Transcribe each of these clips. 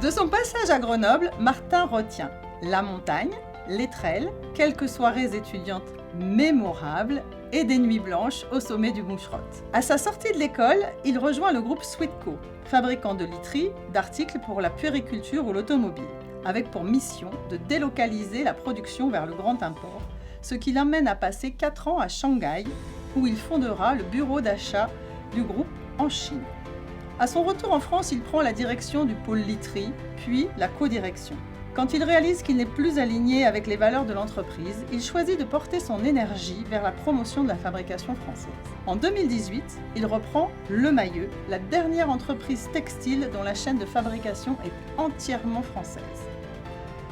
De son passage à Grenoble, Martin retient la montagne, l'étrelle, quelques soirées étudiantes mémorables et des nuits blanches au sommet du Moucherotte. À sa sortie de l'école, il rejoint le groupe Sweetco, fabricant de literie, d'articles pour la puériculture ou l'automobile, avec pour mission de délocaliser la production vers le grand import, ce qui l'amène à passer 4 ans à Shanghai, où il fondera le bureau d'achat du groupe en Chine. À son retour en France, il prend la direction du pôle literie, puis la codirection. Quand il réalise qu'il n'est plus aligné avec les valeurs de l'entreprise, il choisit de porter son énergie vers la promotion de la fabrication française. En 2018, il reprend Le Mayeux, la dernière entreprise textile dont la chaîne de fabrication est entièrement française.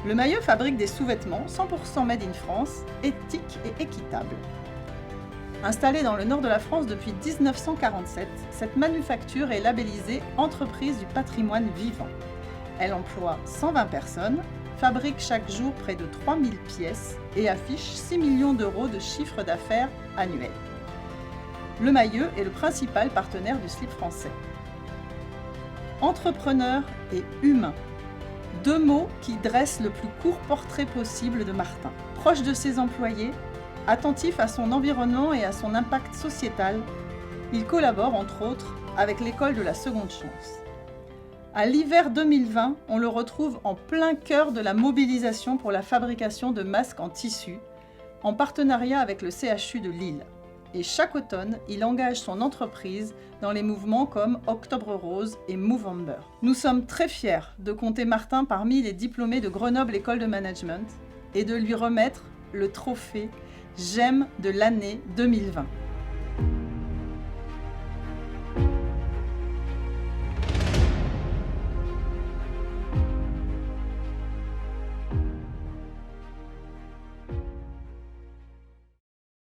Le Mayeux fabrique des sous-vêtements 100% made in France, éthiques et équitables. Installée dans le nord de la France depuis 1947, cette manufacture est labellisée Entreprise du patrimoine vivant. Elle emploie 120 personnes, fabrique chaque jour près de 3000 pièces et affiche 6 millions d'euros de chiffre d'affaires annuel. Le Mayeux est le principal partenaire du slip français. Entrepreneur et humain. 2 mots qui dressent le plus court portrait possible de Martin. Proche de ses employés, attentif à son environnement et à son impact sociétal, il collabore entre autres avec l'école de la seconde chance. À l'hiver 2020, on le retrouve en plein cœur de la mobilisation pour la fabrication de masques en tissu, en partenariat avec le CHU de Lille. Et chaque automne, il engage son entreprise dans les mouvements comme Octobre Rose et Movember. Nous sommes très fiers de compter Martin parmi les diplômés de Grenoble École de Management et de lui remettre le trophée GEM de l'année 2020.